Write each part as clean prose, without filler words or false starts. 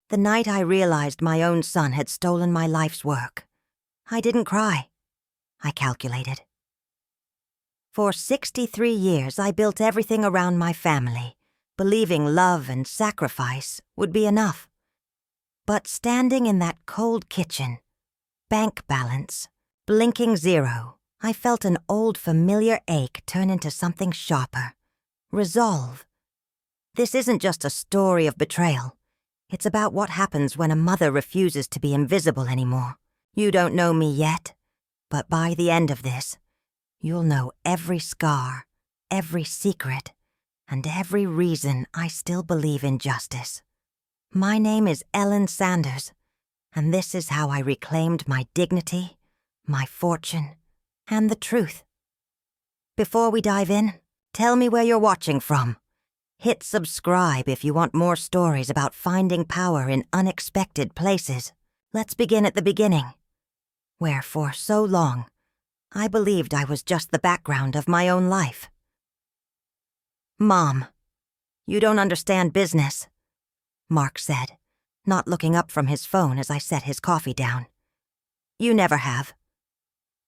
The night I realized my own son had stolen my life's work, I didn't cry. I calculated. For 63 years, I built everything around my family, believing love and sacrifice would be enough. But standing in that cold kitchen, bank balance, blinking zero, I felt an old familiar ache turn into something sharper. Resolve. This isn't just a story of betrayal. It's about what happens when a mother refuses to be invisible anymore. You don't know me yet, but by the end of this, you'll know every scar, every secret, and every reason I still believe in justice. My name is Ellen Sanders, and this is how I reclaimed my dignity, my fortune, and the truth. Before we dive in, tell me where you're watching from. Hit subscribe if you want more stories about finding power in unexpected places. Let's begin at the beginning, where for so long, I believed I was just the background of my own life. Mom, you don't understand business, Mark said, not looking up from his phone as I set his coffee down. You never have.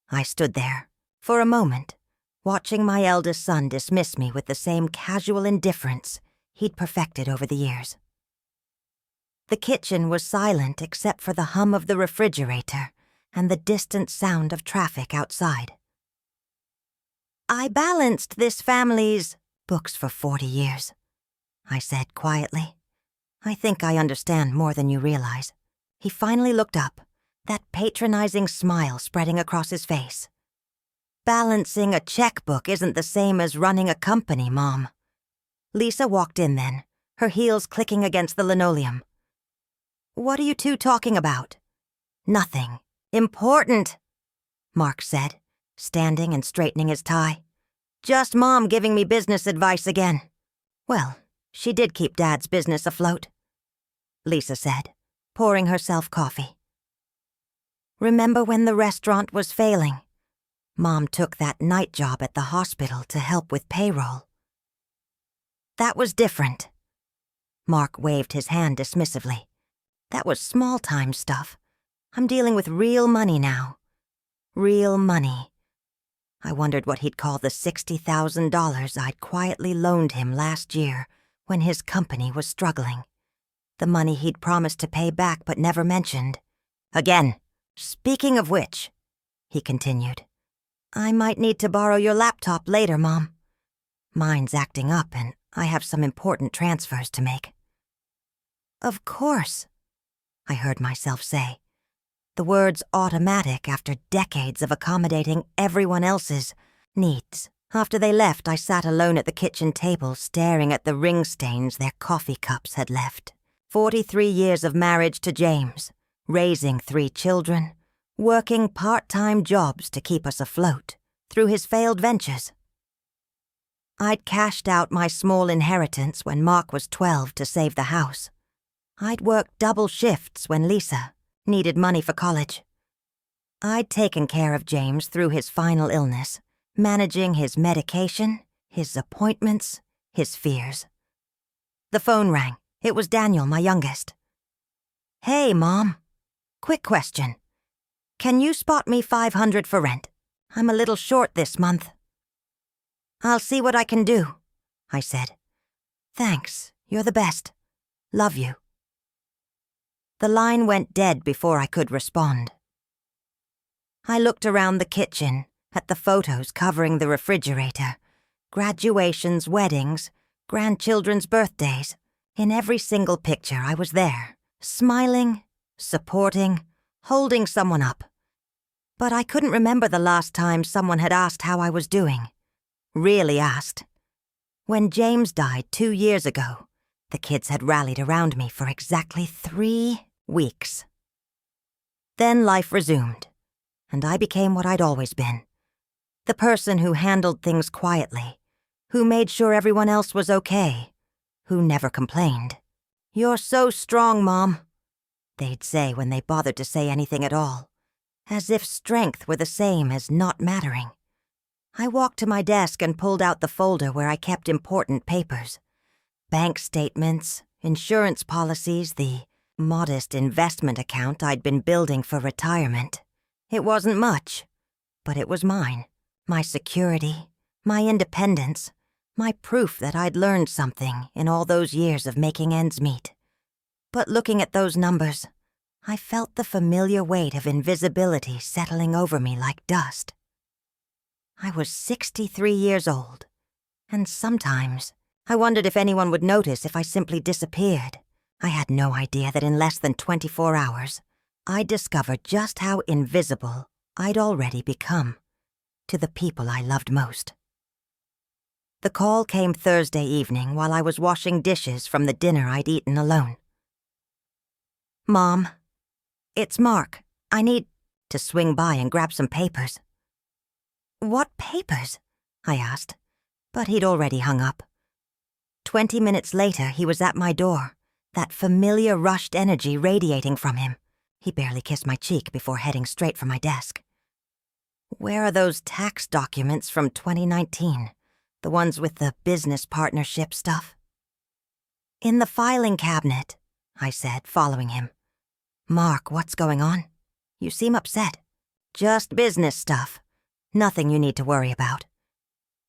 I stood there, for a moment, watching my eldest son dismiss me with the same casual indifference he'd perfected over the years. The kitchen was silent except for the hum of the refrigerator and the distant sound of traffic outside. I balanced this family's books for 40 years, I said quietly. I think I understand more than you realize. He finally looked up, that patronizing smile spreading across his face. Balancing a checkbook isn't the same as running a company, Mom. Lisa walked in then, her heels clicking against the linoleum. What are you two talking about? Nothing. Important, Mark said, standing and straightening his tie. Just Mom giving me business advice again. Well, she did keep Dad's business afloat, Lisa said, pouring herself coffee. Remember when the restaurant was failing? Mom took that night job at the hospital to help with payroll. That was different. Mark waved his hand dismissively. That was small-time stuff. I'm dealing with real money now. Real money. I wondered what he'd call the $60,000 I'd quietly loaned him last year when his company was struggling. The money he'd promised to pay back but never mentioned. Again, speaking of which, he continued, I might need to borrow your laptop later, Mom. Mine's acting up and I have some important transfers to make. Of course, I heard myself say. The words automatic after decades of accommodating everyone else's needs. After they left, I sat alone at the kitchen table staring at the ring stains their coffee cups had left. 43 years of marriage to James, raising 3 children, working part-time jobs to keep us afloat through his failed ventures. I'd cashed out my small inheritance when Mark was 12 to save the house. I'd worked double shifts when Lisa needed money for college. I'd taken care of James through his final illness, managing his medication, his appointments, his fears. The phone rang. It was Daniel, my youngest. Hey, Mom. Quick question. Can you spot me $500 for rent? I'm a little short this month. I'll see what I can do, I said. Thanks, you're the best. Love you. The line went dead before I could respond. I looked around the kitchen, at the photos covering the refrigerator. Graduations, weddings, grandchildren's birthdays. In every single picture I was there, smiling, supporting, holding someone up. But I couldn't remember the last time someone had asked how I was doing. Really asked. When James died 2 years ago, the kids had rallied around me for exactly 3 weeks. Then life resumed, and I became what I'd always been. The person who handled things quietly, who made sure everyone else was okay, who never complained. You're so strong, Mom, they'd say when they bothered to say anything at all, as if strength were the same as not mattering. I walked to my desk and pulled out the folder where I kept important papers. Bank statements, insurance policies, the modest investment account I'd been building for retirement. It wasn't much, but it was mine. My security, my independence, my proof that I'd learned something in all those years of making ends meet. But looking at those numbers, I felt the familiar weight of invisibility settling over me like dust. I was 63 years old, and sometimes I wondered if anyone would notice if I simply disappeared. I had no idea that in less than 24 hours, I'd discovered just how invisible I'd already become to the people I loved most. The call came Thursday evening while I was washing dishes from the dinner I'd eaten alone. "Mom, it's Mark. I need to swing by and grab some papers." "What papers?" I asked, but he'd already hung up. 20 minutes later, he was at my door, that familiar rushed energy radiating from him. He barely kissed my cheek before heading straight for my desk. "Where are those tax documents from 2019? The ones with the business partnership stuff?" "In the filing cabinet," I said, following him. "Mark, what's going on? You seem upset." "Just business stuff. Nothing you need to worry about."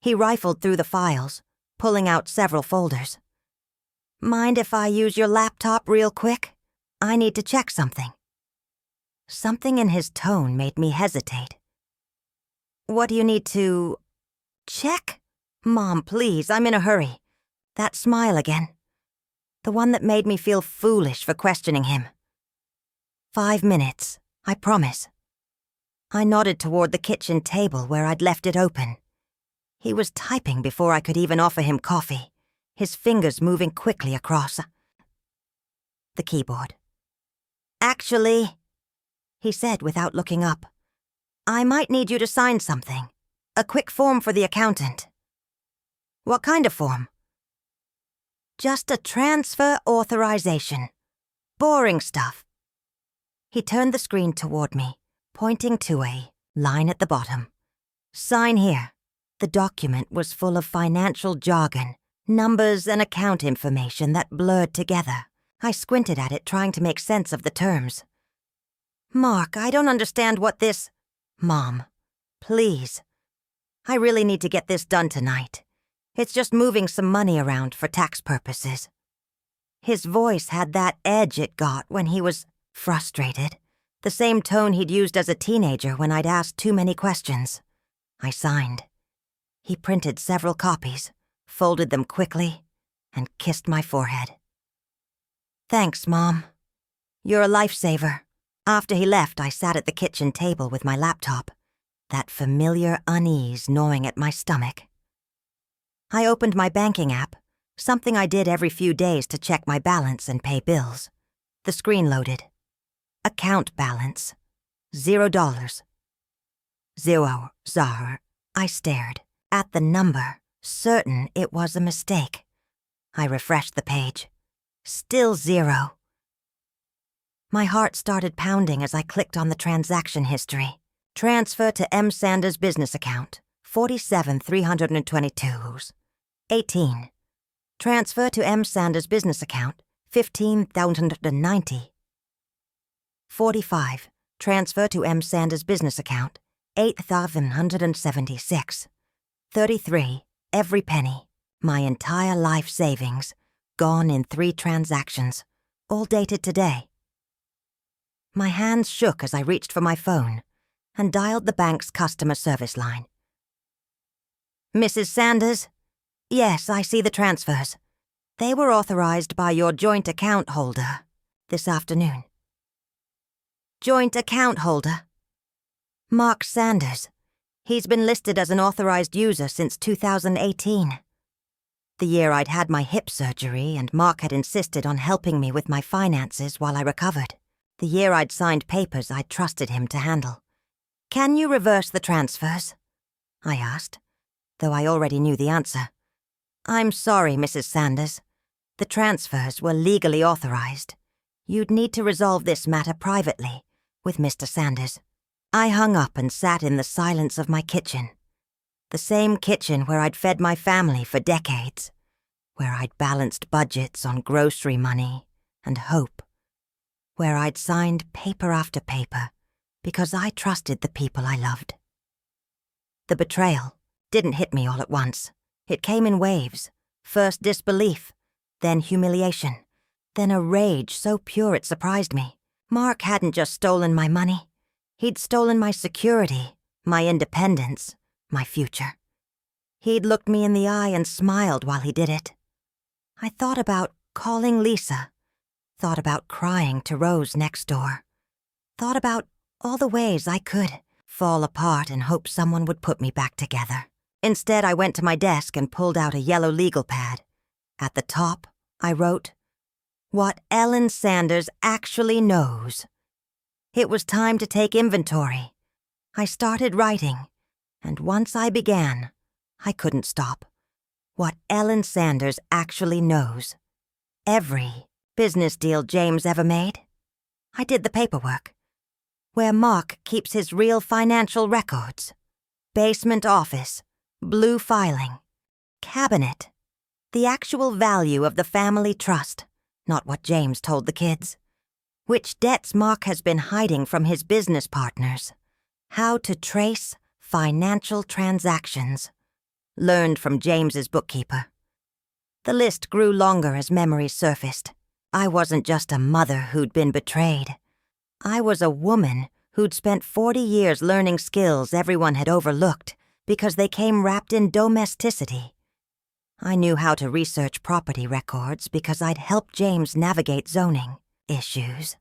He rifled through the files, pulling out several folders. "Mind if I use your laptop real quick? I need to check something." Something in his tone made me hesitate. "What do you need to check?" "Mom, please, I'm in a hurry." That smile again. The one that made me feel foolish for questioning him. 5 minutes, I promise." I nodded toward the kitchen table where I'd left it open. He was typing before I could even offer him coffee, his fingers moving quickly across the keyboard. "Actually," he said without looking up, "I might need you to sign something. A quick form for the accountant." "What kind of form?" "Just a transfer authorization. Boring stuff." He turned the screen toward me, pointing to a line at the bottom. "Sign here." The document was full of financial jargon, numbers and account information that blurred together. I squinted at it, trying to make sense of the terms. "Mark, I don't understand what this—" "Mom, please. I really need to get this done tonight. It's just moving some money around for tax purposes." His voice had that edge it got when he was frustrated, the same tone he'd used as a teenager when I'd asked too many questions. I signed. He printed several copies, folded them quickly, and kissed my forehead. "Thanks, Mom. You're a lifesaver." After he left, I sat at the kitchen table with my laptop, that familiar unease gnawing at my stomach. I opened my banking app, something I did every few days to check my balance and pay bills. The screen loaded. Account balance, $0. Zero, Zahar. I stared at the number, certain it was a mistake. I refreshed the page. Still 0. My heart started pounding as I clicked on the transaction history. Transfer to M. Sanders' business account, 47,322. 18. Transfer to M. Sanders' business account, 15,090. 45. Transfer to M. Sanders' business account, 8,176. 33. Every penny, my entire life savings, gone in 3 transactions, all dated today. My hands shook as I reached for my phone and dialed the bank's customer service line. "Mrs. Sanders? Yes, I see the transfers. They were authorized by your joint account holder this afternoon." "Joint account holder?" "Mark Sanders. He's been listed as an authorized user since 2018. The year I'd had my hip surgery and Mark had insisted on helping me with my finances while I recovered. The year I'd signed papers I'd trusted him to handle. "Can you reverse the transfers?" I asked, though I already knew the answer. "I'm sorry, Mrs. Sanders. The transfers were legally authorized. You'd need to resolve this matter privately with Mr. Sanders." I hung up and sat in the silence of my kitchen. The same kitchen where I'd fed my family for decades, where I'd balanced budgets on grocery money and hope, where I'd signed paper after paper because I trusted the people I loved. The betrayal didn't hit me all at once. It came in waves. First disbelief, then humiliation, then a rage so pure it surprised me. Mark hadn't just stolen my money. He'd stolen my security, my independence, my future. He'd looked me in the eye and smiled while he did it. I thought about calling Lisa, thought about crying to Rose next door, thought about all the ways I could fall apart and hope someone would put me back together. Instead, I went to my desk and pulled out a yellow legal pad. At the top, I wrote, "What Ellen Sanders actually knows." It was time to take inventory. I started writing, and once I began, I couldn't stop. What Ellen Sanders actually knows. Every business deal James ever made. I did the paperwork. Where Mark keeps his real financial records. Basement office, blue filing, cabinet. The actual value of the family trust, not what James told the kids. Which debts Mark has been hiding from his business partners. How to trace financial transactions. Learned from James's bookkeeper. The list grew longer as memories surfaced. I wasn't just a mother who'd been betrayed. I was a woman who'd spent 40 years learning skills everyone had overlooked because they came wrapped in domesticity. I knew how to research property records because I'd helped James navigate zoning issues.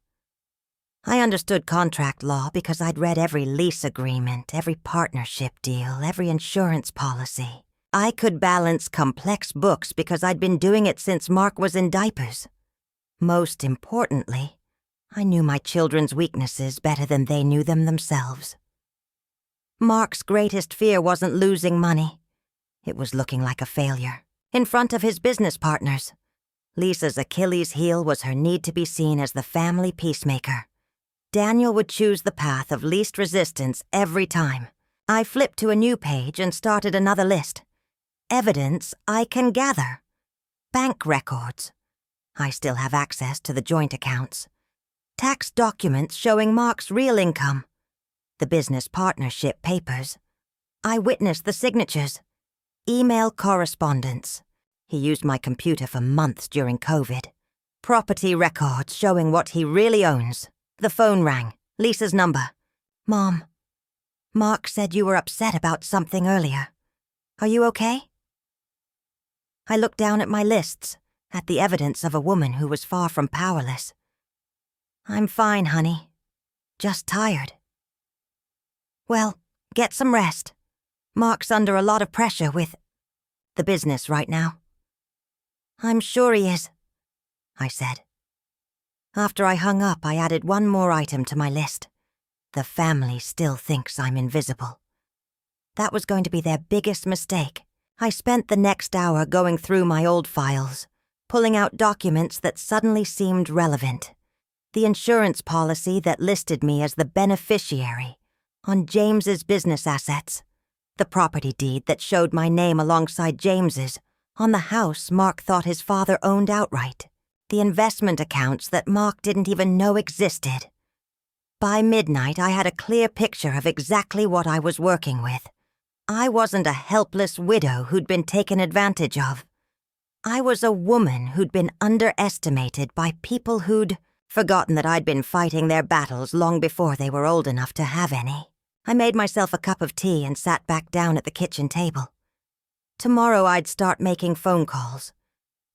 I understood contract law because I'd read every lease agreement, every partnership deal, every insurance policy. I could balance complex books because I'd been doing it since Mark was in diapers. Most importantly, I knew my children's weaknesses better than they knew them themselves. Mark's greatest fear wasn't losing money. It was looking like a failure, in front of his business partners. Lisa's Achilles heel was her need to be seen as the family peacemaker. Daniel would choose the path of least resistance every time. I flipped to a new page and started another list. Evidence I can gather. Bank records. I still have access to the joint accounts. Tax documents showing Mark's real income. The business partnership papers. I witnessed the signatures. Email correspondence. He used my computer for months during COVID. Property records showing what he really owns. The phone rang. Lisa's number. "Mom, Mark said you were upset about something earlier. Are you okay?" I looked down at my lists, at the evidence of a woman who was far from powerless. "I'm fine, honey. Just tired." "Well, get some rest. Mark's under a lot of pressure with the business right now." "I'm sure he is," I said. After I hung up, I added one more item to my list. The family still thinks I'm invisible. That was going to be their biggest mistake. I spent the next hour going through my old files, pulling out documents that suddenly seemed relevant. The insurance policy that listed me as the beneficiary on James's business assets. The property deed that showed my name alongside James's on the house Mark thought his father owned outright. The investment accounts that Mark didn't even know existed. By midnight, I had a clear picture of exactly what I was working with. I wasn't a helpless widow who'd been taken advantage of. I was a woman who'd been underestimated by people who'd forgotten that I'd been fighting their battles long before they were old enough to have any. I made myself a cup of tea and sat back down at the kitchen table. Tomorrow I'd start making phone calls.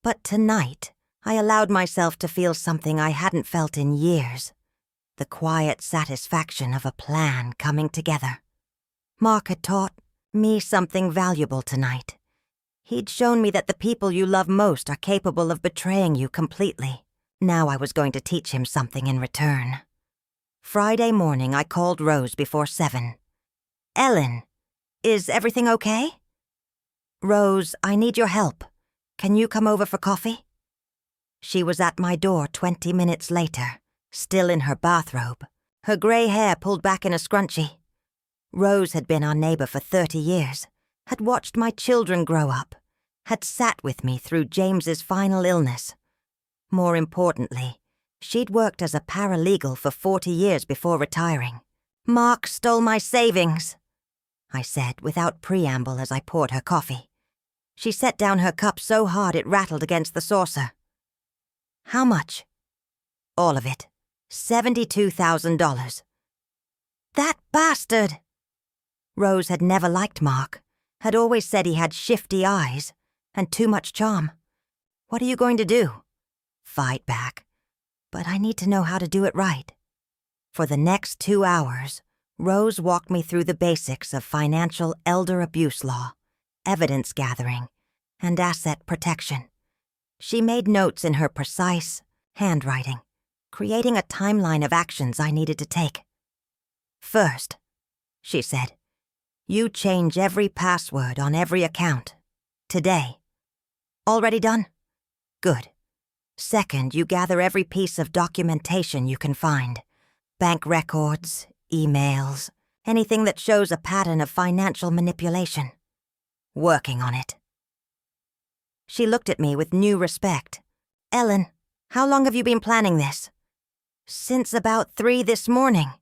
But tonight, I allowed myself to feel something I hadn't felt in years. The quiet satisfaction of a plan coming together. Mark had taught me something valuable tonight. He'd shown me that the people you love most are capable of betraying you completely. Now I was going to teach him something in return. Friday morning, I called Rose before 7. "Ellen, is everything okay?" "Rose, I need your help. Can you come over for coffee?" She was at my door 20 minutes later, still in her bathrobe, her gray hair pulled back in a scrunchie. Rose had been our neighbor for 30 years, had watched my children grow up, had sat with me through James's final illness. More importantly, She'd worked as a paralegal for 40 years before retiring. "Mark stole my savings," I said without preamble as I poured her coffee. She set down her cup so hard it rattled against the saucer. "How much?" "All of it. $72,000. "That bastard!" Rose had never liked Mark, had always said he had shifty eyes and too much charm. "What are you going to do?" "Fight back. But I need to know how to do it right." For the next 2 hours, Rose walked me through the basics of financial elder abuse law, evidence gathering, and asset protection. She made notes in her precise handwriting, creating a timeline of actions I needed to take. "First," she said, "you change every password on every account. Today. Already done? Good. Second, you gather every piece of documentation you can find. Bank records, emails, anything that shows a pattern of financial manipulation. Working on it." She looked at me with new respect. "Ellen, how long have you been planning this?" "Since about 3 this morning."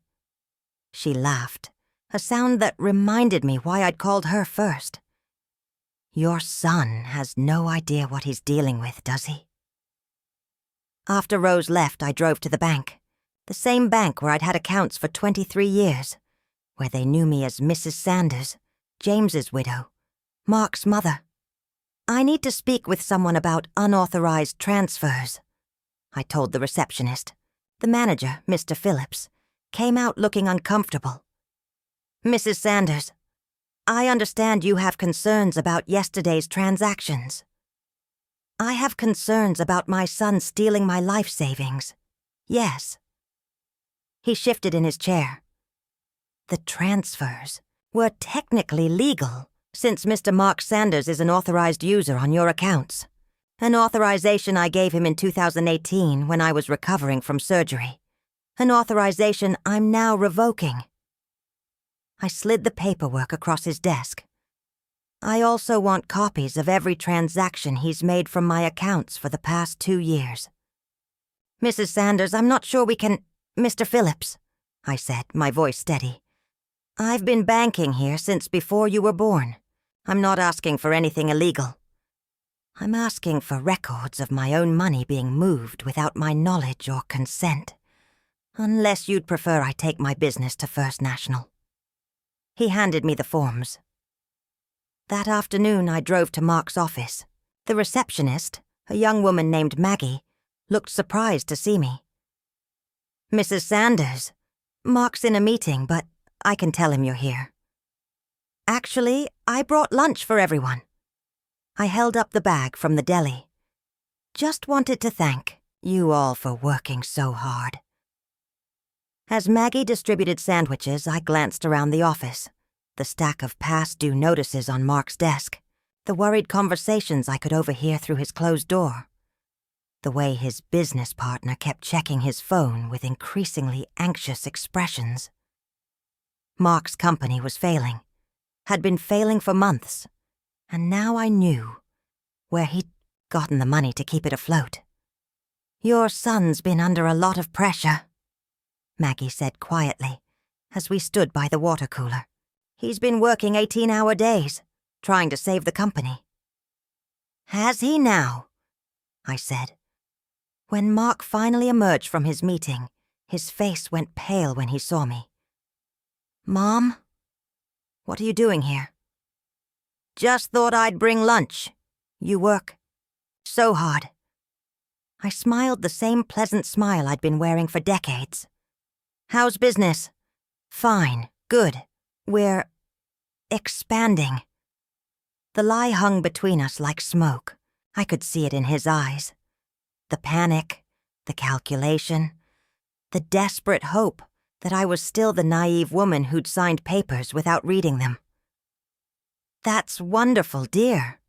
She laughed, a sound that reminded me why I'd called her first. "Your son has no idea what he's dealing with, does he?" After Rose left, I drove to the bank. The same bank where I'd had accounts for 23 years, where they knew me as Mrs. Sanders, James's widow, Mark's mother. "I need to speak with someone about unauthorized transfers," I told the receptionist. The manager, Mr. Phillips, came out looking uncomfortable. "Mrs. Sanders, I understand you have concerns about yesterday's transactions." "I have concerns about my son stealing my life savings. Yes." He shifted in his chair. "The transfers were technically legal, since Mr. Mark Sanders is an authorized user on your accounts. An authorization I gave him in 2018 when I was recovering from surgery. An authorization I'm now revoking." I slid the paperwork across his desk. "I also want copies of every transaction he's made from my accounts for the past 2 years. "Mrs. Sanders, I'm not sure we can—" "Mr. Phillips," I said, my voice steady. "I've been banking here since before you were born. I'm not asking for anything illegal. I'm asking for records of my own money being moved without my knowledge or consent. Unless you'd prefer I take my business to First National." He handed me the forms. That afternoon, I drove to Mark's office. The receptionist, a young woman named Maggie, looked surprised to see me. "Mrs. Sanders, Mark's in a meeting, but I can tell him you're here." "Actually, I brought lunch for everyone." I held up the bag from the deli. "Just wanted to thank you all for working so hard." As Maggie distributed sandwiches, I glanced around the office. The stack of past due notices on Mark's desk, the worried conversations I could overhear through his closed door, the way his business partner kept checking his phone with increasingly anxious expressions. Mark's company was failing, had been failing for months, and now I knew where he'd gotten the money to keep it afloat. "Your son's been under a lot of pressure," Maggie said quietly as we stood by the water cooler. "He's been working 18-hour days, trying to save the company." "Has he now?" I said. When Mark finally emerged from his meeting, his face went pale when he saw me. "Mom? What are you doing here?" "Just thought I'd bring lunch. You work so hard." I smiled the same pleasant smile I'd been wearing for decades. "How's business?" "Fine. Good. We're expanding." The lie hung between us like smoke. I could see it in his eyes. The panic, the calculation, the desperate hope that I was still the naive woman who'd signed papers without reading them. "That's wonderful, dear.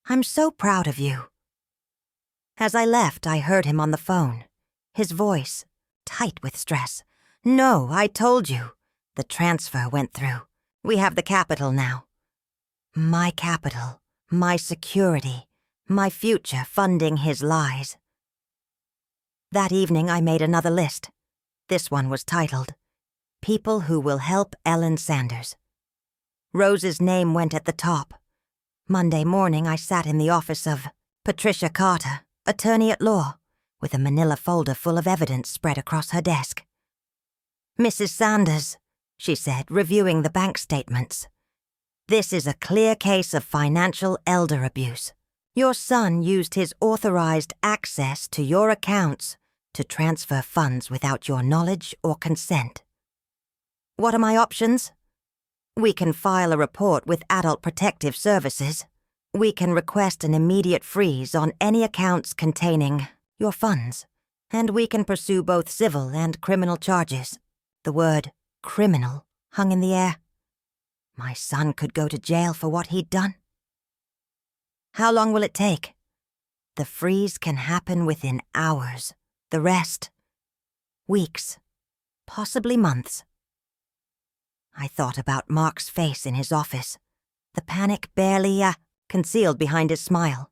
I'm so proud of you." As I left, I heard him on the phone, his voice tight with stress. "No, I told you. The transfer went through. We have the capital now. My capital, my security, my future funding his lies." That evening I made another list. This one was titled, People Who Will Help Ellen Sanders. Rose's name went at the top. Monday morning I sat in the office of Patricia Carter, attorney at law, with a manila folder full of evidence spread across her desk. "Mrs. Sanders," she said, reviewing the bank statements. "This is a clear case of financial elder abuse. Your son used his authorized access to your accounts to transfer funds without your knowledge or consent. What are my options? We can file a report with Adult Protective Services. We can request an immediate freeze on any accounts containing your funds, and we can pursue both civil and criminal charges." The word criminal hung in the air. My son could go to jail for what he'd done. "How long will it take?" "The freeze can happen within hours. The rest, weeks, possibly months." I thought about Mark's face in his office, the panic barely concealed behind his smile.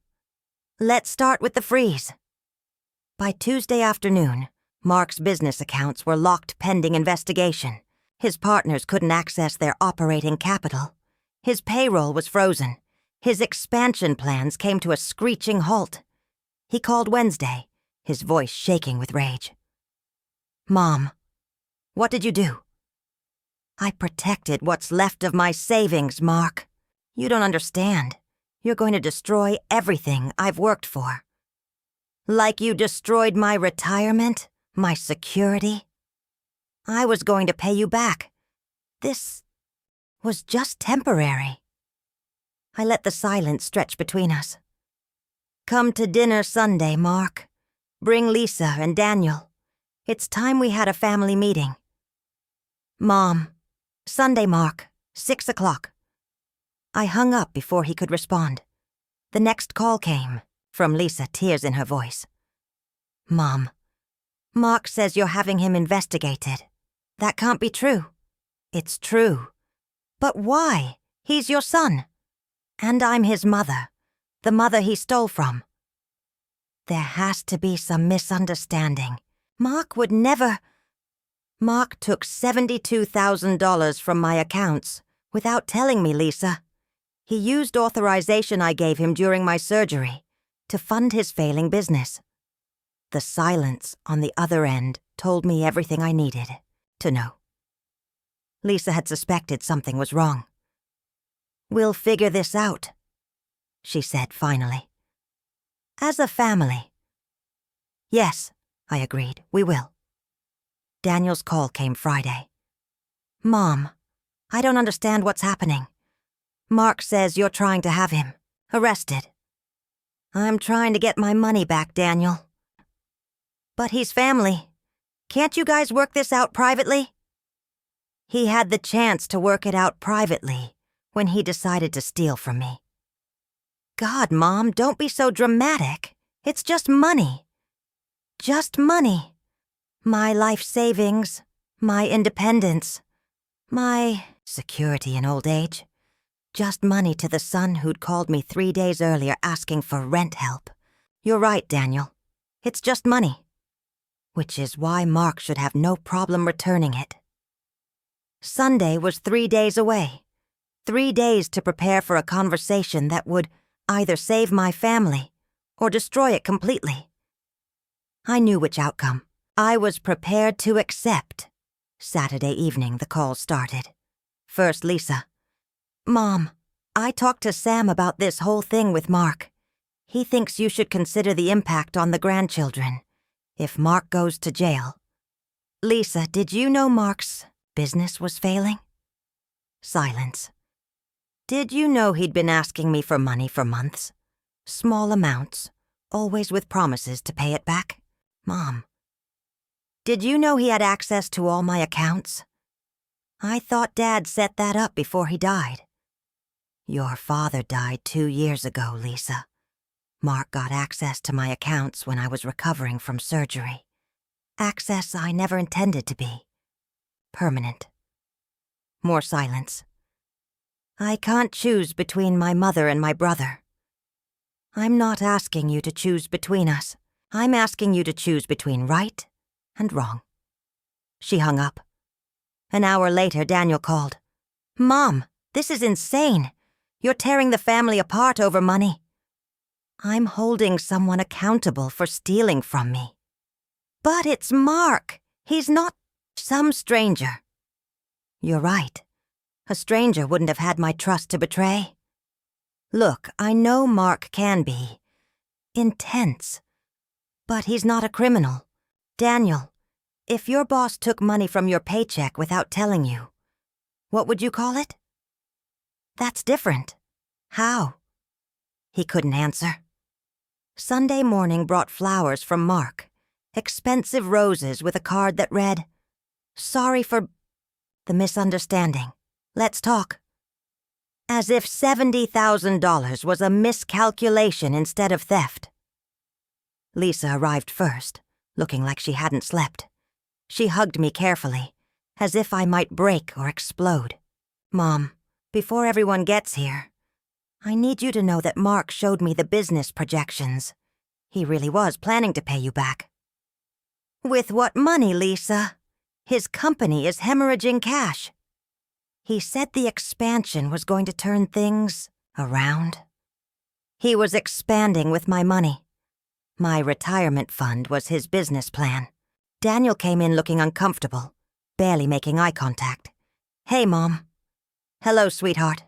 "Let's start with the freeze." By Tuesday afternoon, Mark's business accounts were locked pending investigation. His partners couldn't access their operating capital. His payroll was frozen. His expansion plans came to a screeching halt. He called Wednesday, his voice shaking with rage. "Mom, what did you do?" "I protected what's left of my savings, Mark. You don't understand. You're going to destroy everything I've worked for." "Like you destroyed my retirement, my security? I was going to pay you back. This was just temporary." I let the silence stretch between us. "Come to dinner Sunday, Mark. Bring Lisa and Daniel. It's time we had a family meeting." "Mom, Sunday, Mark, 6 o'clock. I hung up before he could respond. The next call came, from Lisa, tears in her voice. "Mom, Mark says you're having him investigated. That can't be true." "It's true." "But why? He's your son. And I'm his mother, the mother he stole from." "There has to be some misunderstanding. Mark would never—" "Mark took $72,000 from my accounts without telling me, Lisa. He used authorization I gave him during my surgery to fund his failing business." The silence on the other end told me everything I needed to know. Lisa had suspected something was wrong. "We'll figure this out," she said finally. "As a family." "Yes," I agreed, "we will." Daniel's call came Friday. "Mom, I don't understand what's happening. Mark says you're trying to have him arrested." "I'm trying to get my money back, Daniel." "But he's family. Can't you guys work this out privately?" "He had the chance to work it out privately when he decided to steal from me." "God, Mom, don't be so dramatic. It's just money. Just money. My life savings, my independence, my security in old age. Just money to the son who'd called me 3 days earlier asking for rent help. You're right, Daniel. It's just money. Which is why Mark should have no problem returning it." Sunday was 3 days away. 3 days to prepare for a conversation that would either save my family or destroy it completely. I knew which outcome. I was prepared to accept. Saturday evening, the call started. First, Lisa. "Mom, I talked to Sam about this whole thing with Mark. He thinks you should consider the impact on the grandchildren if Mark goes to jail." "Lisa, did you know Mark's business was failing?" Silence. "Did you know he'd been asking me for money for months? Small amounts, always with promises to pay it back?" "Mom, did you know he had access to all my accounts?" "I thought Dad set that up before he died." "Your father died 2 years ago, Lisa. Mark got access to my accounts when I was recovering from surgery. Access I never intended to be. Permanent." More silence. "I can't choose between my mother and my brother." "I'm not asking you to choose between us. I'm asking you to choose between right and wrong." She hung up. An hour later, Daniel called. "Mom, this is insane. You're tearing the family apart over money." "I'm holding someone accountable for stealing from me." "But it's Mark. He's not some stranger." "You're right. A stranger wouldn't have had my trust to betray." "Look, I know Mark can be intense, but he's not a criminal. Daniel, if your boss took money from your paycheck without telling you, what would you call it?" "That's different." "How?" He couldn't answer. Sunday morning brought flowers from Mark, expensive roses with a card that read, "Sorry for the misunderstanding. Let's talk." As if $70,000 was a miscalculation instead of theft. Lisa arrived first, looking like she hadn't slept. She hugged me carefully, as if I might break or explode. "Mom, before everyone gets here, I need you to know that Mark showed me the business projections. He really was planning to pay you back." "With what money, Lisa? His company is hemorrhaging cash." "He said the expansion was going to turn things around." "He was expanding with my money. My retirement fund was his business plan." Daniel came in looking uncomfortable, barely making eye contact. "Hey, Mom." "Hello, sweetheart."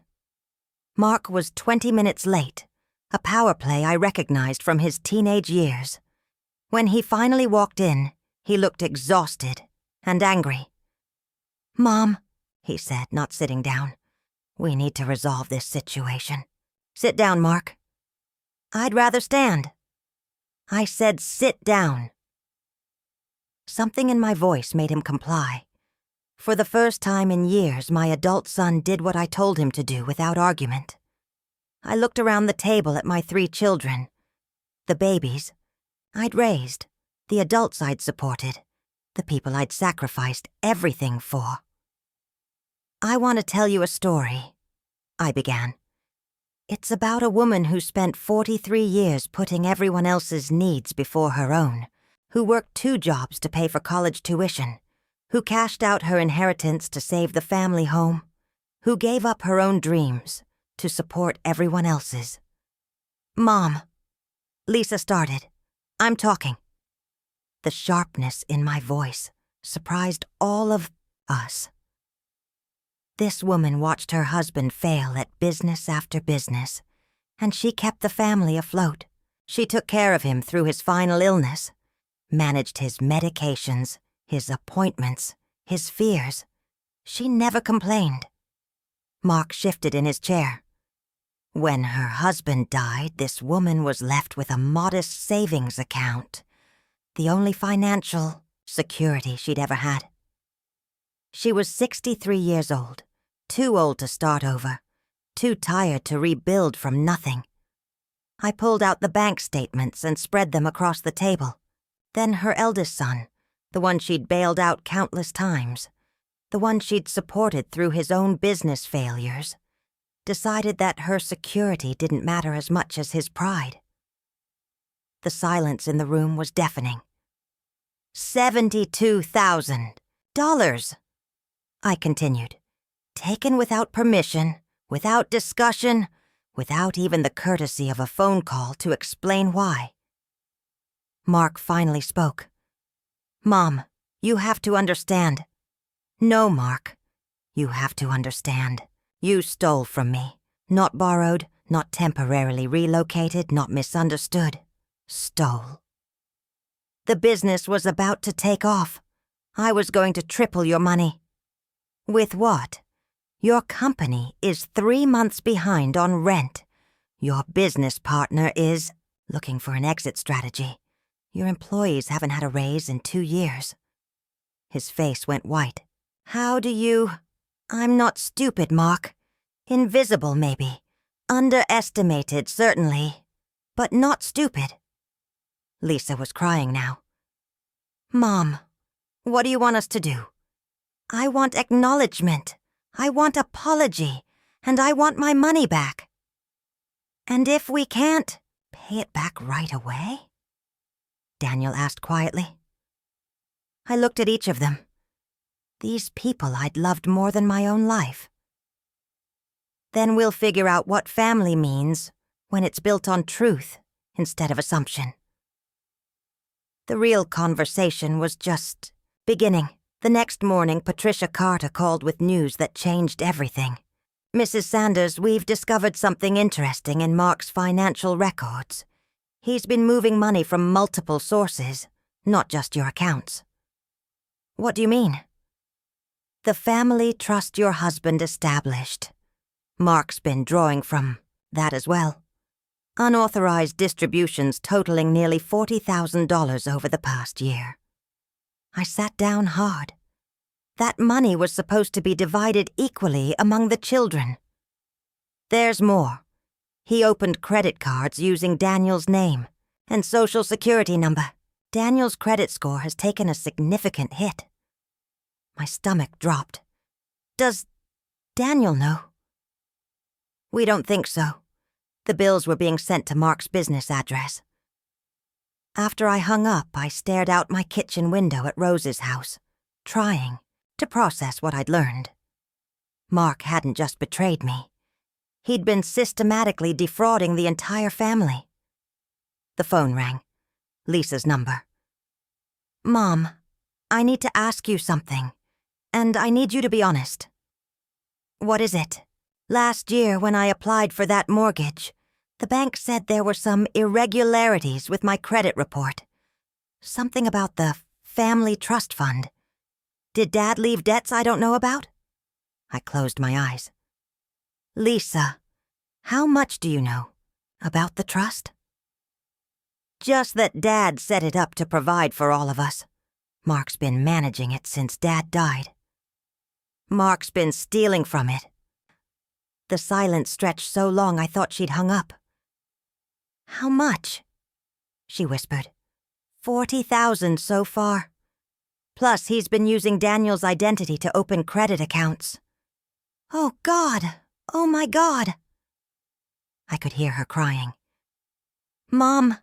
Mark was 20 minutes late, a power play I recognized from his teenage years. When he finally walked in, he looked exhausted and angry. "Mom," he said, not sitting down, "we need to resolve this situation." "Sit down, Mark." "I'd rather stand." "I said sit down." Something in my voice made him comply. For the first time in years, my adult son did what I told him to do without argument. I looked around the table at my 3 children. The babies I'd raised, the adults I'd supported, the people I'd sacrificed everything for. "I want to tell you a story," I began. "It's about a woman who spent 43 years putting everyone else's needs before her own, who worked 2 jobs to pay for college tuition, who cashed out her inheritance to save the family home, who gave up her own dreams to support everyone else's." "Mom," Lisa started. "I'm talking." The sharpness in my voice surprised all of us. This woman watched her husband fail at business after business, and she kept the family afloat. She took care of him through his final illness, managed his medications, his appointments, his fears. She never complained. Mark shifted in his chair. When her husband died, this woman was left with a modest savings account, the only financial security she'd ever had. She was 63 years old, too old to start over, too tired to rebuild from nothing. I pulled out the bank statements and spread them across the table. Then her eldest son, the one she'd bailed out countless times, the one she'd supported through his own business failures, decided that her security didn't matter as much as his pride. The silence in the room was deafening. $72,000, I continued, taken without permission, without discussion, without even the courtesy of a phone call to explain why. Mark finally spoke. "Mom, you have to understand." "No, Mark, you have to understand. You stole from me. Not borrowed, not temporarily relocated, not misunderstood. Stole. The business was about to take off. I was going to triple your money." "With what?" "Your company is 3 months behind on rent. Your business partner is looking for an exit strategy. Your employees haven't had a raise in 2 years. His face went white. "How do you—" "I'm not stupid, Mark. Invisible, maybe. Underestimated, certainly. But not stupid." Lisa was crying now. "Mom, what do you want us to do?" "I want acknowledgement. I want apology. And I want my money back." "And if we can't pay it back right away?" Daniel asked quietly. I looked at each of them. These people I'd loved more than my own life. Then we'll figure out what family means when it's built on truth instead of assumption. The real conversation was just beginning. The next morning, Patricia Carter called with news that changed everything. Mrs. Sanders, we've discovered something interesting in Mark's financial records. He's been moving money from multiple sources, not just your accounts. What do you mean? The family trust your husband established. Mark's been drawing from that as well. Unauthorized distributions totaling nearly $40,000 over the past year. I sat down hard. That money was supposed to be divided equally among the children. There's more. He opened credit cards using Daniel's name and social security number. Daniel's credit score has taken a significant hit. My stomach dropped. Does Daniel know? We don't think so. The bills were being sent to Mark's business address. After I hung up, I stared out my kitchen window at Rose's house, trying to process what I'd learned. Mark hadn't just betrayed me. He'd been systematically defrauding the entire family. The phone rang. Lisa's number. Mom, I need to ask you something, and I need you to be honest. What is it? Last year, when I applied for that mortgage, the bank said there were some irregularities with my credit report. Something about the family trust fund. Did Dad leave debts I don't know about? I closed my eyes. Lisa, how much do you know about the trust? Just that Dad set it up to provide for all of us. Mark's been managing it since Dad died. Mark's been stealing from it. The silence stretched so long I thought she'd hung up. How much? She whispered. 40,000 so far. Plus, he's been using Daniel's identity to open credit accounts. Oh, God! Oh, my God! I could hear her crying. Mom,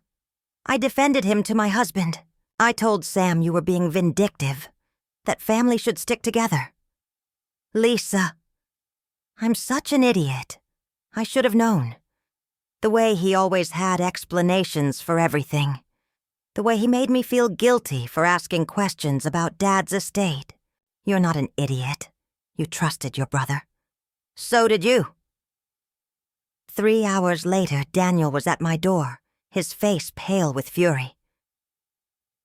I defended him to my husband. I told Sam you were being vindictive, that family should stick together. Lisa, I'm such an idiot. I should have known. The way he always had explanations for everything. The way he made me feel guilty for asking questions about Dad's estate. You're not an idiot. You trusted your brother. So did you. 3 hours later, Daniel was at my door, his face pale with fury.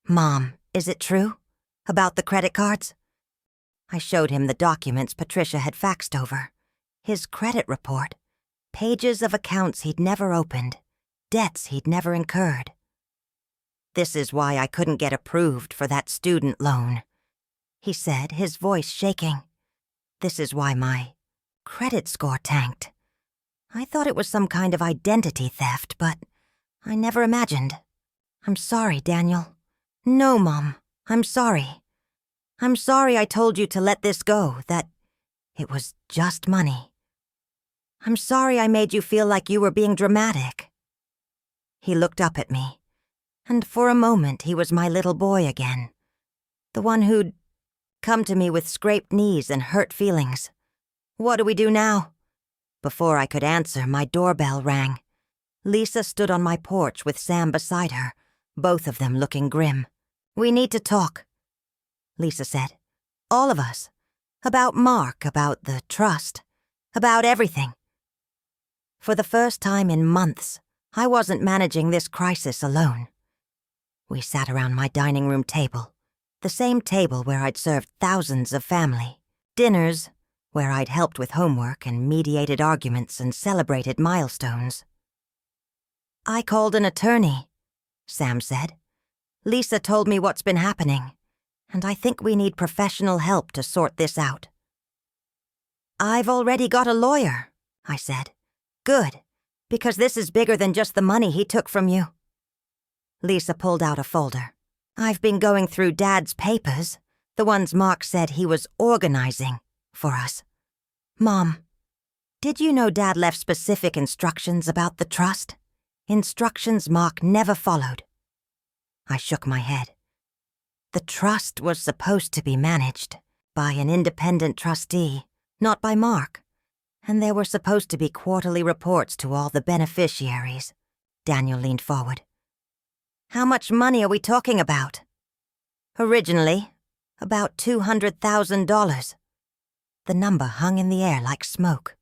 Mom, is it true? About the credit cards? I showed him the documents Patricia had faxed over. His credit report. Pages of accounts he'd never opened. Debts he'd never incurred. This is why I couldn't get approved for that student loan, he said, his voice shaking. This is why my credit score tanked. I thought it was some kind of identity theft, but I never imagined. I'm sorry, Daniel. No, Mom, I'm sorry. I'm sorry I told you to let this go, that it was just money. I'm sorry I made you feel like you were being dramatic. He looked up at me, and for a moment he was my little boy again, the one who'd come to me with scraped knees and hurt feelings. What do we do now? Before I could answer, my doorbell rang. Lisa stood on my porch with Sam beside her, both of them looking grim. We need to talk, Lisa said. All of us. About Mark, about the trust, about everything. For the first time in months, I wasn't managing this crisis alone. We sat around my dining room table, the same table where I'd served thousands of family. Dinners, where I'd helped with homework and mediated arguments and celebrated milestones. I called an attorney, Sam said. Lisa told me what's been happening, and I think we need professional help to sort this out. I've already got a lawyer, I said. Good, because this is bigger than just the money he took from you. Lisa pulled out a folder. I've been going through Dad's papers, the ones Mark said he was organizing for us. Mom, did you know Dad left specific instructions about the trust? Instructions Mark never followed. I shook my head. The trust was supposed to be managed by an independent trustee, not by Mark, and there were supposed to be quarterly reports to all the beneficiaries. Daniel leaned forward. How much money are we talking about? Originally, about $200,000. The number hung in the air like smoke.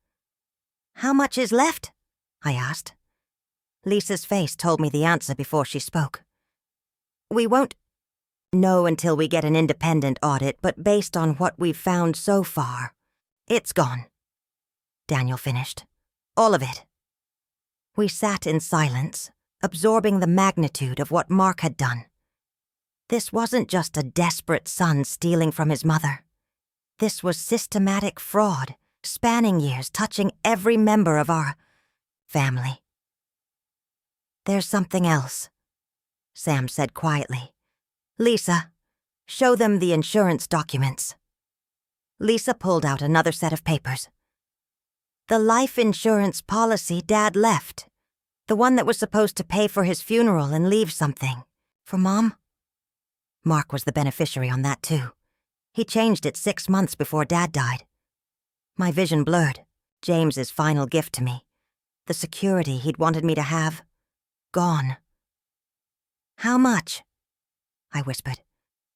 How much is left? I asked. Lisa's face told me the answer before she spoke. We won't know until we get an independent audit, but based on what we've found so far, it's gone. Daniel finished. All of it. We sat in silence, absorbing the magnitude of what Mark had done. This wasn't just a desperate son stealing from his mother. This was systematic fraud, spanning years, touching every member of our family. There's something else, Sam said quietly. Lisa, show them the insurance documents. Lisa pulled out another set of papers. The life insurance policy Dad left. The one that was supposed to pay for his funeral and leave something. For Mom? Mark was the beneficiary on that too. He changed it 6 months before Dad died. My vision blurred. James's final gift to me. The security he'd wanted me to have. Gone. How much? I whispered.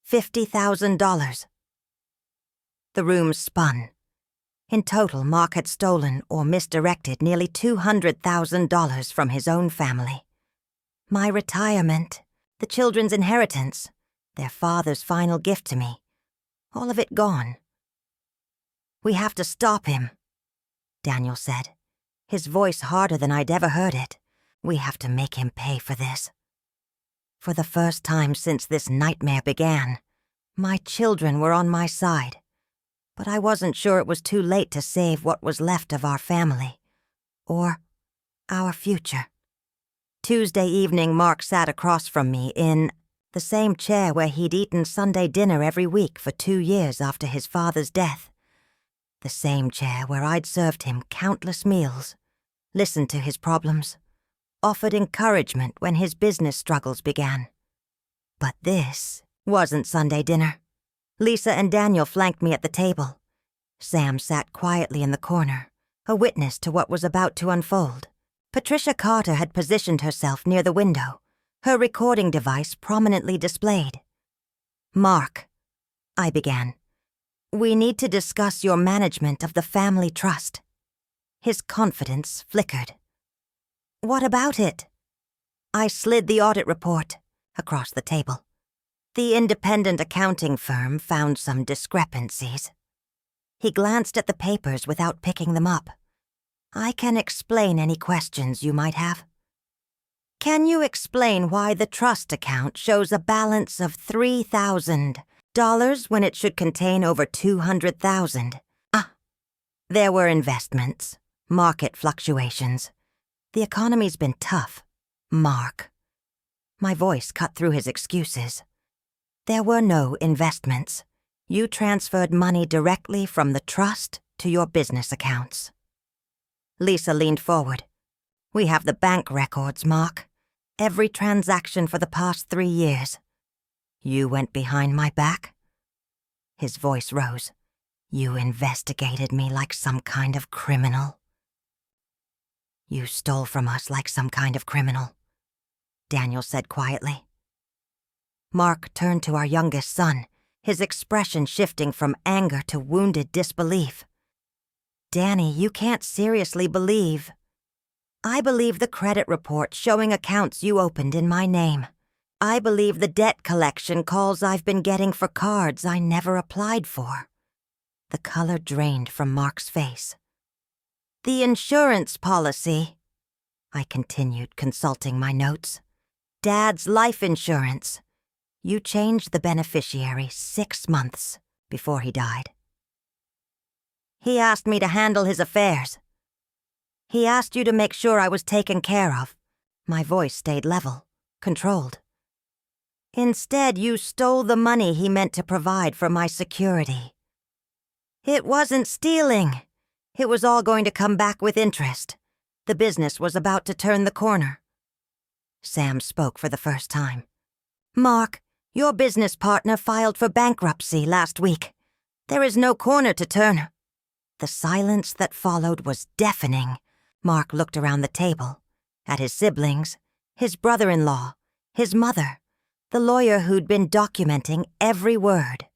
$50,000. The room spun. In total, Mark had stolen or misdirected nearly $200,000 from his own family. My retirement, the children's inheritance, their father's final gift to me. All of it gone. We have to stop him, Daniel said, his voice harder than I'd ever heard it. We have to make him pay for this. For the first time since this nightmare began, my children were on my side. But I wasn't sure it was too late to save what was left of our family. Or our future. Tuesday evening, Mark sat across from me in the same chair where he'd eaten Sunday dinner every week for 2 years after his father's death. The same chair where I'd served him countless meals, listened to his problems, offered encouragement when his business struggles began. But this wasn't Sunday dinner. Lisa and Daniel flanked me at the table. Sam sat quietly in the corner, a witness to what was about to unfold. Patricia Carter had positioned herself near the window, her recording device prominently displayed. Mark, I began, we need to discuss your management of the family trust. His confidence flickered. What about it? I slid the audit report across the table. The independent accounting firm found some discrepancies. He glanced at the papers without picking them up. I can explain any questions you might have. Can you explain why the trust account shows a balance of $3,000 when it should contain over $200,000? There were investments, market fluctuations. The economy's been tough, Mark. My voice cut through his excuses. There were no investments. You transferred money directly from the trust to your business accounts. Lisa leaned forward. We have the bank records, Mark. Every transaction for the past 3 years. You went behind my back? His voice rose. You investigated me like some kind of criminal. You stole from us like some kind of criminal, Daniel said quietly. Mark turned to our youngest son, his expression shifting from anger to wounded disbelief. Danny, you can't seriously believe. I believe the credit report showing accounts you opened in my name. I believe the debt collection calls I've been getting for cards I never applied for. The color drained from Mark's face. The insurance policy, I continued, consulting my notes. Dad's life insurance. You changed the beneficiary 6 months before he died. He asked me to handle his affairs. He asked you to make sure I was taken care of. My voice stayed level, controlled. Instead, you stole the money he meant to provide for my security. It wasn't stealing. It was all going to come back with interest. The business was about to turn the corner. Sam spoke for the first time. Mark, your business partner filed for bankruptcy last week. There is no corner to turn. The silence that followed was deafening. Mark looked around the table, at his siblings, his brother-in-law, his mother, the lawyer who'd been documenting every word.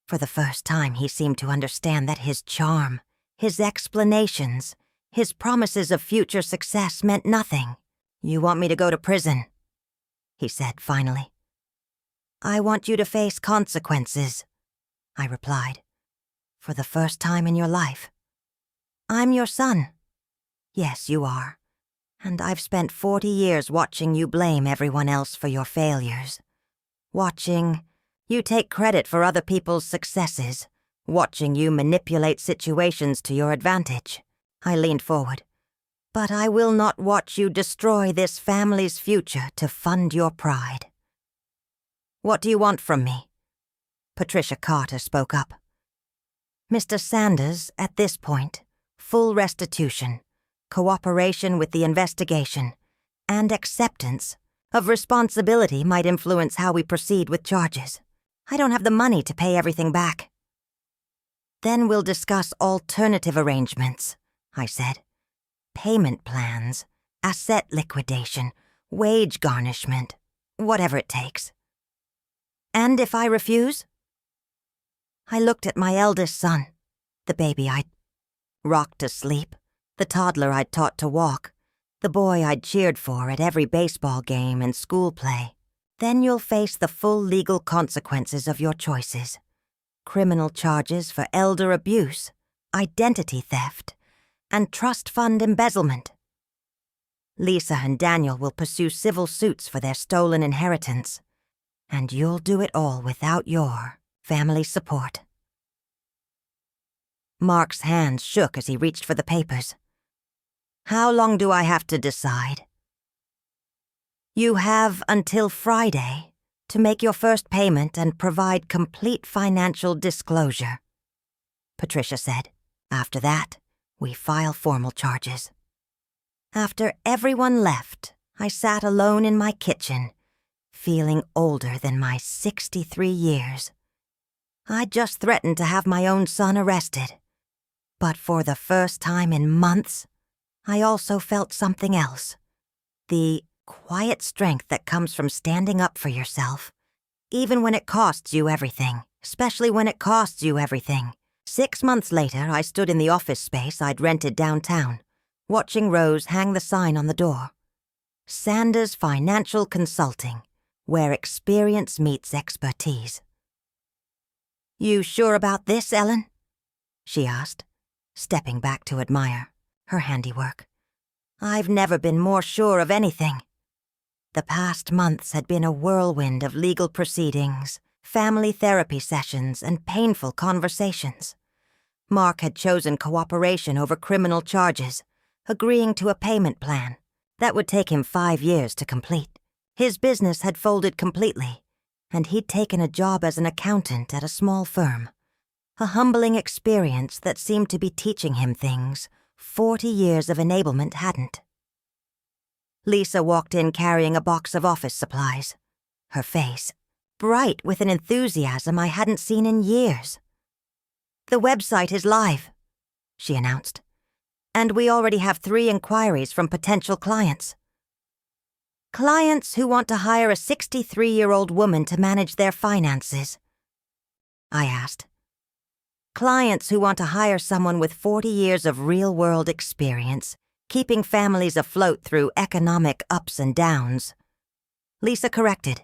For the first time, he seemed to understand that his charm, his explanations, his promises of future success meant nothing. "You want me to go to prison?" he said finally. "I want you to face consequences," I replied. "For the first time in your life. I'm your son." "Yes, you are. And I've spent 40 years watching you blame everyone else for your failures. Watching you take credit for other people's successes. Watching you manipulate situations to your advantage." I leaned forward. "But I will not watch you destroy this family's future to fund your pride." "What do you want from me?" Patricia Carter spoke up. "Mr. Sanders, at this point, full restitution, cooperation with the investigation, and acceptance of responsibility might influence how we proceed with charges. I don't have the money to pay everything back." "Then we'll discuss alternative arrangements," I said. "Payment plans, asset liquidation, wage garnishment, whatever it takes." "And if I refuse?" I looked at my eldest son, the baby I'd rocked to sleep, the toddler I'd taught to walk, the boy I'd cheered for at every baseball game and school play. "Then you'll face the full legal consequences of your choices. Criminal charges for elder abuse, identity theft, and trust fund embezzlement. Lisa and Daniel will pursue civil suits for their stolen inheritance, and you'll do it all without your family support." Mark's hands shook as he reached for the papers. "How long do I have to decide?" "You have until Friday to make your first payment and provide complete financial disclosure," Patricia said. "After that, we file formal charges." After everyone left, I sat alone in my kitchen, feeling older than my 63 years. I'd just threatened to have my own son arrested. But for the first time in months, I also felt something else. The quiet strength that comes from standing up for yourself, even when it costs you everything, especially when it costs you everything. 6 months later, I stood in the office space I'd rented downtown, watching Rose hang the sign on the door. Sanders Financial Consulting, where experience meets expertise. "You sure about this, Ellen?" she asked, stepping back to admire her handiwork. "I've never been more sure of anything." The past months had been a whirlwind of legal proceedings, family therapy sessions, and painful conversations. Mark had chosen cooperation over criminal charges, agreeing to a payment plan that would take him 5 years to complete. His business had folded completely, and he'd taken a job as an accountant at a small firm. A humbling experience that seemed to be teaching him things 40 years of enablement hadn't. Lisa walked in carrying a box of office supplies, her face bright with an enthusiasm I hadn't seen in years. "The website is live," she announced, "and we already have 3 inquiries from potential clients. Clients who want to hire a 63-year-old woman to manage their finances?" I asked. "Clients who want to hire someone with 40 years of real-world experience, keeping families afloat through economic ups and downs," Lisa corrected.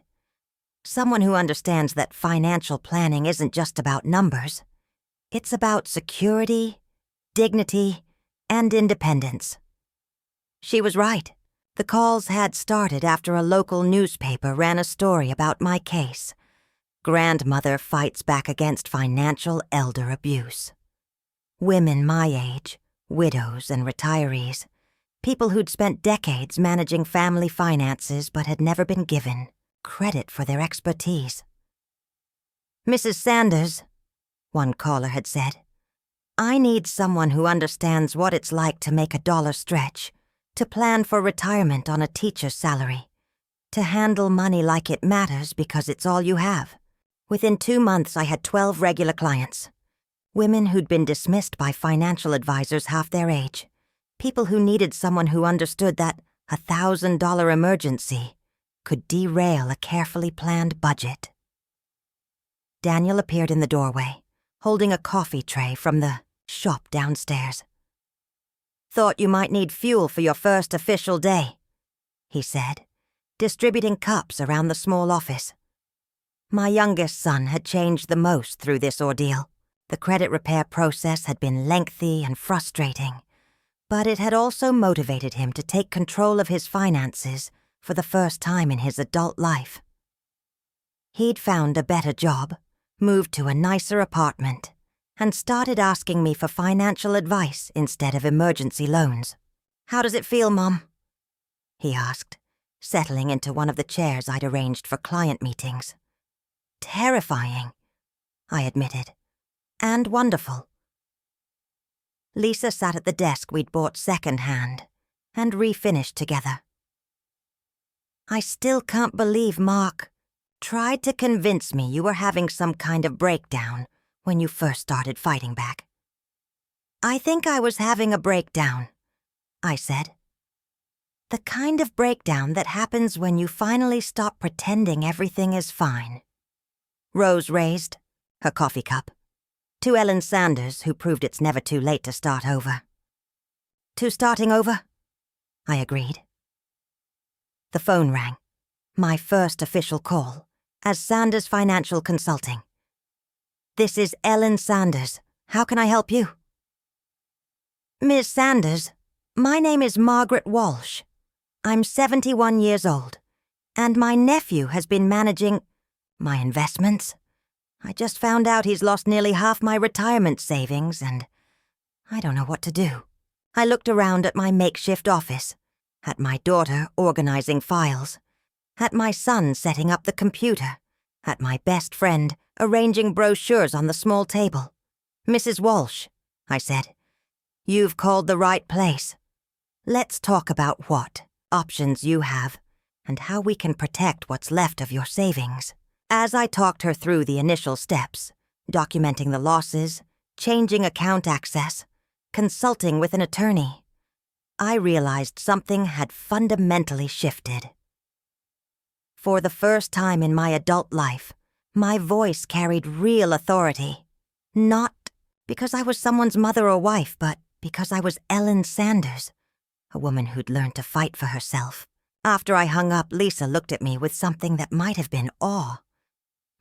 "Someone who understands that financial planning isn't just about numbers. It's about security, dignity, and independence." She was right. The calls had started after a local newspaper ran a story about my case. Grandmother fights back against financial elder abuse. Women my age, widows and retirees, people who'd spent decades managing family finances but had never been given credit for their expertise. "Mrs. Sanders," one caller had said, "I need someone who understands what it's like to make a dollar stretch, to plan for retirement on a teacher's salary, To handle money like it matters because it's all you have. Within 2 months, I had 12 regular clients. Women who'd been dismissed by financial advisors half their age. People who needed someone who understood that $1,000 emergency could derail a carefully planned budget. Daniel appeared in the doorway, holding a coffee tray from the shop downstairs. "Thought you might need fuel for your first official day," he said, distributing cups around the small office. My youngest son had changed the most through this ordeal. The credit repair process had been lengthy and frustrating, but it had also motivated him to take control of his finances for the first time in his adult life. He'd found a better job, moved to a nicer apartment, and started asking me for financial advice instead of emergency loans. "How does it feel, Mom?" he asked, settling into one of the chairs I'd arranged for client meetings. "Terrifying," I admitted, "and wonderful." Lisa sat at the desk we'd bought secondhand and refinished together. "I still can't believe Mark tried to convince me you were having some kind of breakdown when you first started fighting back." "I think I was having a breakdown," I said. "The kind of breakdown that happens when you finally stop pretending everything is fine." Rose raised her coffee cup to Ellen Sanders, who proved it's never too late to start over. "To starting over," I agreed. The phone rang, my first official call as Sanders Financial Consulting. "This is Ellen Sanders. How can I help you?" "Miss Sanders, my name is Margaret Walsh. I'm 71 years old, and my nephew has been managing my investments. I just found out he's lost nearly half my retirement savings, and I don't know what to do." I looked around at my makeshift office, at my daughter organizing files, at my son setting up the computer, at my best friend arranging brochures on the small table. "Mrs. Walsh," I said, "you've called the right place. Let's talk about what options you have and how we can protect what's left of your savings." As I talked her through the initial steps, documenting the losses, changing account access, consulting with an attorney, I realized something had fundamentally shifted. For the first time in my adult life, my voice carried real authority. Not because I was someone's mother or wife, but because I was Ellen Sanders, a woman who'd learned to fight for herself. After I hung up, Lisa looked at me with something that might have been awe.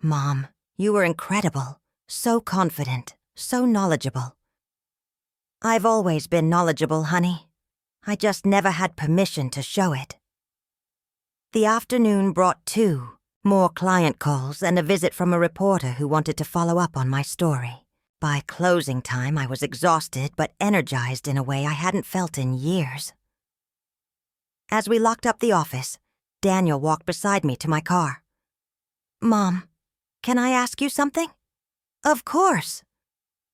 "Mom, you were incredible, so confident, so knowledgeable." "I've always been knowledgeable, honey. I just never had permission to show it." The afternoon brought 2 more client calls and a visit from a reporter who wanted to follow up on my story. By closing time, I was exhausted but energized in a way I hadn't felt in years. As we locked up the office, Daniel walked beside me to my car. "Mom, can I ask you something?" "Of course."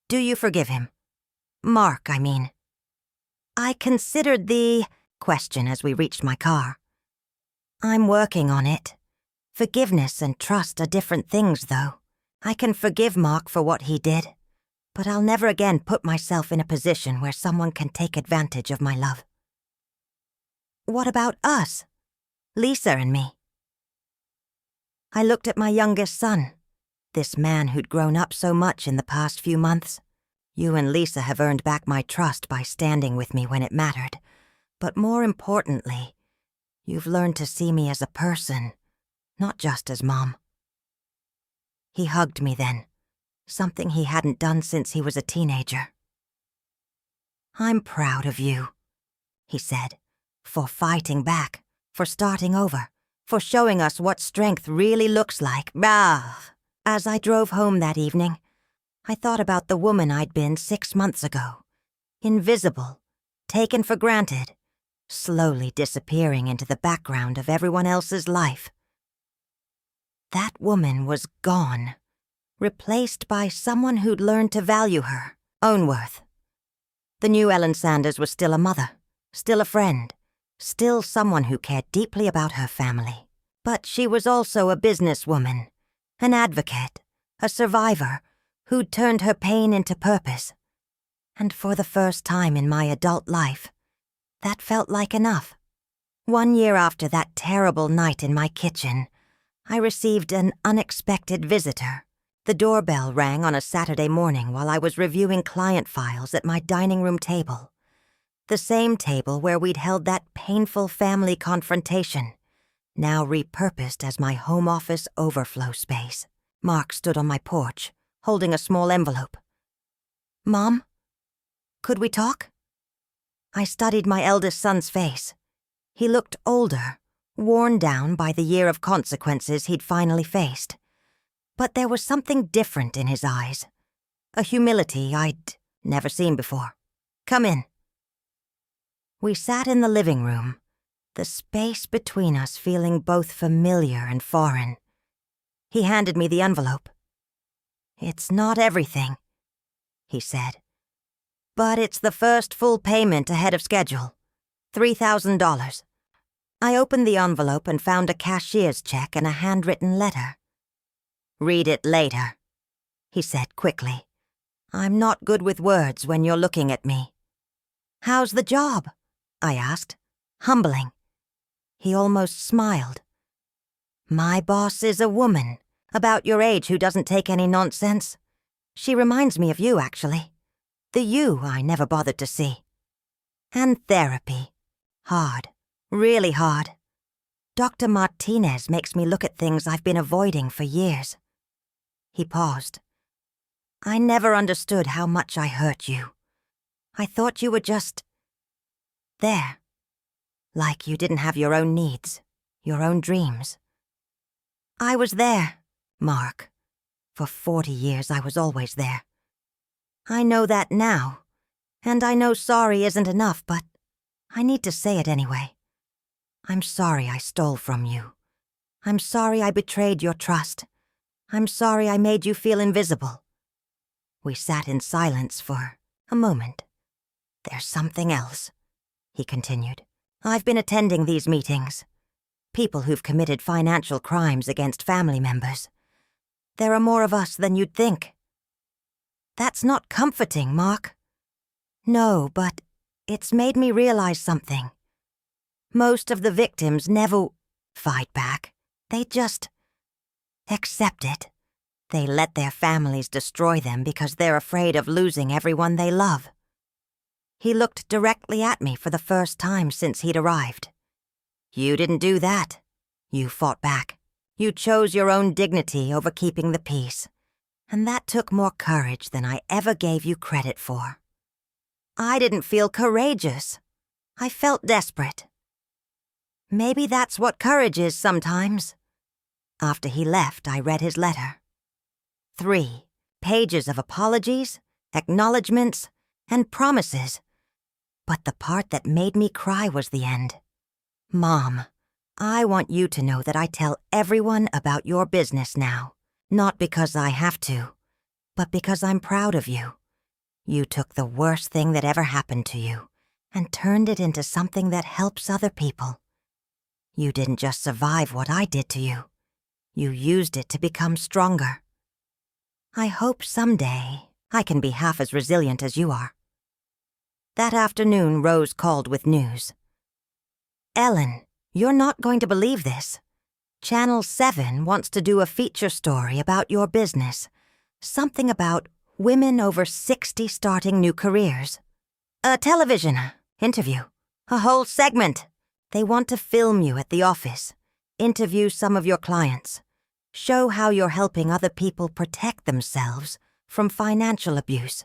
"Do you forgive him? Mark, I mean." I considered the question as we reached my car. "I'm working on it. Forgiveness and trust are different things, though. I can forgive Mark for what he did, but I'll never again put myself in a position where someone can take advantage of my love." "What about us? Lisa and me?" I looked at my youngest son, this man who'd grown up so much in the past few months. "You and Lisa have earned back my trust by standing with me when it mattered, but more importantly, you've learned to see me as a person, not just as Mom." He hugged me then, something he hadn't done since he was a teenager. "I'm proud of you," he said, "for fighting back, for starting over, for showing us what strength really looks like." As I drove home that evening, I thought about the woman I'd been 6 months ago. Invisible, taken for granted, slowly disappearing into the background of everyone else's life. That woman was gone, replaced by someone who'd learned to value her own worth. The new Ellen Sanders was still a mother, still a friend, still someone who cared deeply about her family. But she was also a businesswoman, an advocate, a survivor who'd turned her pain into purpose. And for the first time in my adult life, that felt like enough. 1 year after that terrible night in my kitchen, I received an unexpected visitor. The doorbell rang on a Saturday morning while I was reviewing client files at my dining room table. The same table where we'd held that painful family confrontation, now repurposed as my home office overflow space. Mark stood on my porch, holding a small envelope. "Mom, could we talk?" I studied my eldest son's face. He looked older, worn down by the year of consequences he'd finally faced. But there was something different in his eyes, a humility I'd never seen before. "Come in." We sat in the living room, the space between us feeling both familiar and foreign. He handed me the envelope. "It's not everything," he said, "but it's the first full payment ahead of schedule, $3,000. I opened the envelope and found a cashier's check and a handwritten letter. "Read it later," he said quickly. "I'm not good with words when you're looking at me." "How's the job?" I asked, humbling. He almost smiled. "My boss is a woman, about your age who doesn't take any nonsense. She reminds me of you, actually. The you I never bothered to see. And therapy. Hard. Really hard. Dr. Martinez makes me look at things I've been avoiding for years." He paused. "I never understood how much I hurt you. I thought you were just there. Like you didn't have your own needs, your own dreams." "I was there, Mark. For 40 years I was always there. I know that now, and I know sorry isn't enough, but I need to say it anyway. I'm sorry I stole from you. I'm sorry I betrayed your trust. I'm sorry I made you feel invisible." We sat in silence for a moment. "There's something else," he continued. "I've been attending these meetings. People who've committed financial crimes against family members. There are more of us than you'd think." "That's not comforting, Mark." "No, but it's made me realize something. Most of the victims never fight back. They just accept it. They let their families destroy them because they're afraid of losing everyone they love." He looked directly at me for the first time since he'd arrived. "You didn't do that. You fought back. You chose your own dignity over keeping the peace. And that took more courage than I ever gave you credit for." "I didn't feel courageous. I felt desperate." "Maybe that's what courage is sometimes." After he left, I read his letter. 3 pages of apologies, acknowledgments, and promises. But the part that made me cry was the end. "Mom, I want you to know that I tell everyone about your business now, not because I have to, but because I'm proud of you. You took the worst thing that ever happened to you and turned it into something that helps other people. You didn't just survive what I did to you. You used it to become stronger. I hope someday I can be half as resilient as you are." That afternoon, Rose called with news. "Ellen, you're not going to believe this. Channel 7 wants to do a feature story about your business. Something about women over 60 starting new careers. A television interview. A whole segment. They want to film you at the office, interview some of your clients, show how you're helping other people protect themselves from financial abuse."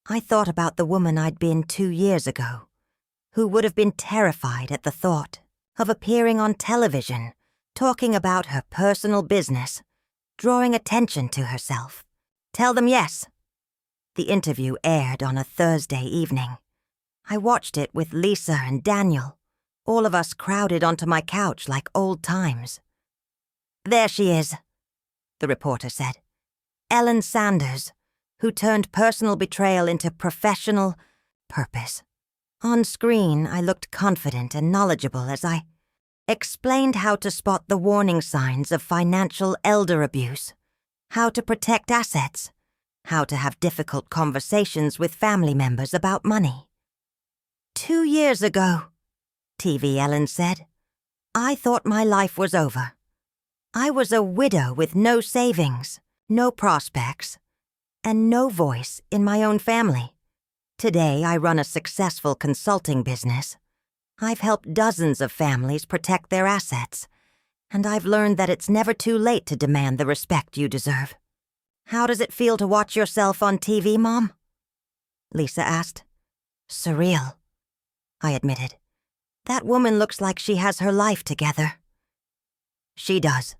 I thought about the woman I'd been 2 years ago, who would have been terrified at the thought of appearing on television, talking about her personal business, drawing attention to herself. Tell them yes. The interview aired on a Thursday evening. I watched it with Lisa and Daniel, all of us crowded onto my couch like old times. "There she is," the reporter said. "Ellen Sanders, who turned personal betrayal into professional purpose." On screen, I looked confident and knowledgeable as I explained how to spot the warning signs of financial elder abuse, how to protect assets, how to have difficult conversations with family members about money. 2 years ago, TV Ellen said, I thought my life was over. I was a widow with no savings, no prospects, and no voice in my own family. Today, I run a successful consulting business. I've helped dozens of families protect their assets, and I've learned that it's never too late to demand the respect you deserve. How does it feel to watch yourself on TV, Mom? Lisa asked. Surreal, I admitted. That woman looks like she has her life together. She does,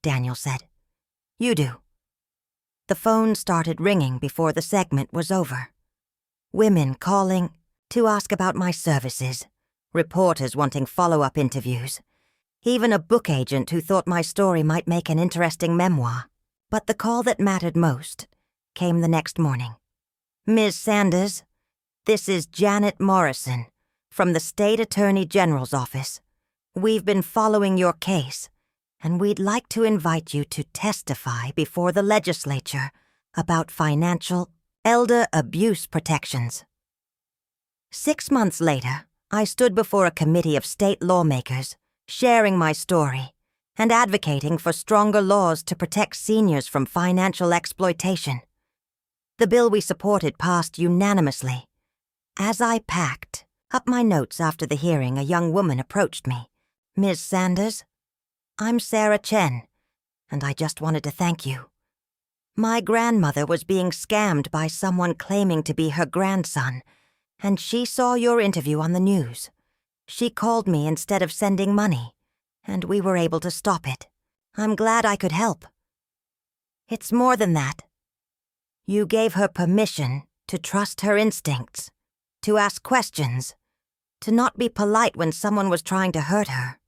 Daniel said. You do. The phone started ringing before the segment was over. Women calling to ask about my services, reporters wanting follow-up interviews, even a book agent who thought my story might make an interesting memoir. But the call that mattered most came the next morning. Ms. Sanders, this is Janet Morrison from the State Attorney General's office. We've been following your case, and we'd like to invite you to testify before the legislature about financial elder abuse protections. 6 months later, I stood before a committee of state lawmakers, sharing my story and advocating for stronger laws to protect seniors from financial exploitation. The bill we supported passed unanimously. As I packed up my notes after the hearing, a young woman approached me. Ms. Sanders, I'm Sarah Chen, and I just wanted to thank you. My grandmother was being scammed by someone claiming to be her grandson, and she saw your interview on the news. She called me instead of sending money, and we were able to stop it. I'm glad I could help. It's more than that. You gave her permission to trust her instincts, to ask questions, to not be polite when someone was trying to hurt her.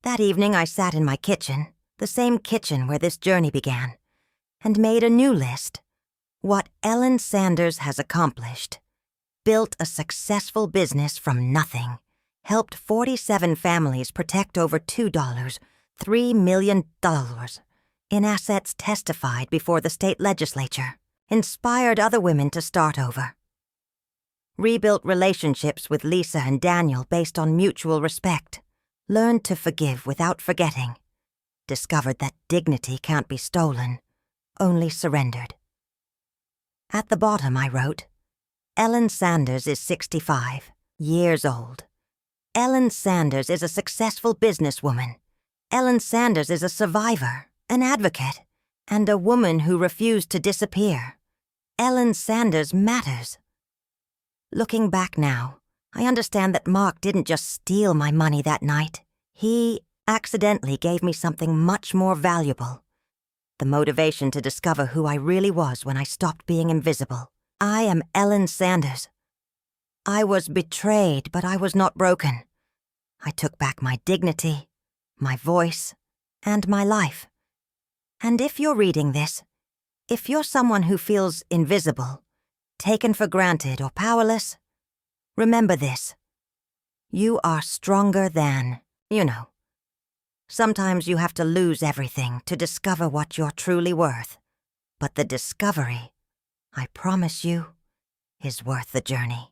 That evening I sat in my kitchen, the same kitchen where this journey began, and made a new list. What Ellen Sanders has accomplished. Built a successful business from nothing. Helped 47 families protect over $3 million in assets, testified before the state legislature. Inspired other women to start over. Rebuilt relationships with Lisa and Daniel based on mutual respect. Learned to forgive without forgetting. Discovered that dignity can't be stolen, only surrendered. At the bottom I wrote, Ellen Sanders is 65 years old. Ellen Sanders is a successful businesswoman. Ellen Sanders is a survivor, an advocate, and a woman who refused to disappear. Ellen Sanders matters. Looking back now, I understand that Mark didn't just steal my money that night. He accidentally gave me something much more valuable. The motivation to discover who I really was when I stopped being invisible. I am Ellen Sanders. I was betrayed, but I was not broken. I took back my dignity, my voice, and my life. And if you're reading this, if you're someone who feels invisible, taken for granted, or powerless, remember this. You are stronger than, Sometimes you have to lose everything to discover what you're truly worth. But the discovery, I promise you, is worth the journey.